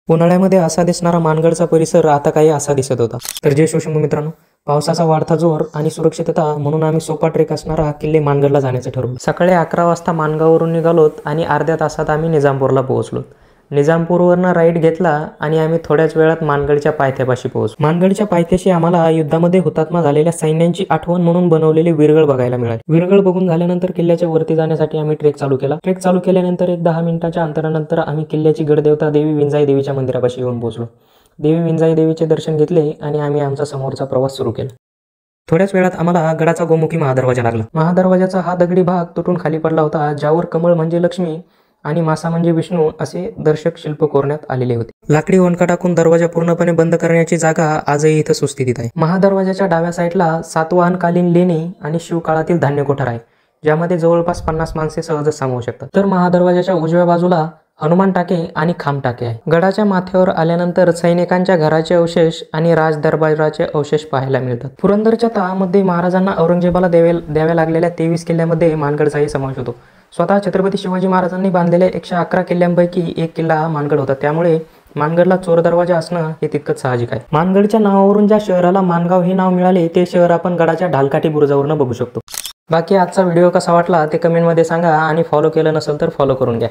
उन्हाळ्यामध्ये असा दिसणारा मानगडचा परिसर आता काही असा दिसत होता. तर जय शिवशंभू मित्रांनो, पावसाचा वाढता जोर आणि सुरक्षितता म्हणून आम्ही सोपा ट्रेक असणारा किल्ले मानगडला जाण्याचं ठरवलं. सकाळी 11 वाजता मानगाववरून निघालोत आणि अर्ध्या तासात आम्ही निजामपूरला पोहोचलो. निजामपूरवरनं राईड घेतला आणि आम्ही थोड्याच वेळात मानगडच्या पायथ्यापाशी पोहोचलो. मानगडच्या पायथ्याशी आम्हाला युद्धामध्ये हुतात्मा झालेल्या सैन्यांची आठवण म्हणून बनवलेले विरगळ बघायला मिळाले. विरगळ बघून झाल्यानंतर किल्ल्याच्या वरती जाण्यासाठी आम्ही ट्रेक चालू केला. ट्रेक चालू केल्यानंतर एक 10 मिनिटाच्या अंतरानंतर आम्ही किल्ल्याची गडदेवता देवी विंजाई देवीच्या मंदिरापाशी येऊन पोहोचलो. देवी विंजाई देवीचे दर्शन घेतले आणि आम्ही आमचा समोरचा प्रवास सुरू केला. थोड्याच वेळात आम्हाला गडाचा गोमुखी महादरवाजा लागला. महादरवाजाचा हा दगडी भाग तुटून खाली पडला होता, ज्यावर कमळ म्हणजे लक्ष्मी आणि मासा म्हणजे विष्णू असे दर्शक शिल्प कोरण्यात आलेले होते. लाकडी वणका टाकून दरवाजा पूर्णपणे बंद करण्याची जागा आजही इथं सुस्थितीत आहे. महादरवाजाच्या डाव्या साईडला सातवाहनकालीन लेणी आणि शिवकाळातील धान्य कोठार आहे, ज्यामध्ये जवळपास 50 माणसे सहजच सामावू शकतात. तर महादरवाजाच्या उजव्या बाजूला हनुमान टाके आणि खांब टाके आहे. गडाच्या माथ्यावर आल्यानंतर सैनिकांच्या घराचे अवशेष आणि राजदरबाराचे अवशेष पाहायला मिळतात. पुरंदरच्या तहामध्ये महाराजांना औरंगजेबाला द्याव्या लागलेल्या 23 किल्ल्यामध्ये मानगडचाही समावेश होतो. स्वतः छत्रपती शिवाजी महाराजांनी बांधलेल्या 111 किल्ल्यांपैकी एक किल्ला हा मानगड होता. त्यामुळे मानगडला चोर दरवाजा असणं हे तितकंच साहजिक आहे. मानगडच्या नावावरून ज्या शहराला मानगाव हे नाव मिळाले ते शहर आपण गडाच्या ढालकाठी बुरुजावरून बघू शकतो. बाकी आजचा व्हिडिओ कसा वाटला ते कमेंटमध्ये सांगा आणि फॉलो केलं नसेल तर फॉलो करून घ्या.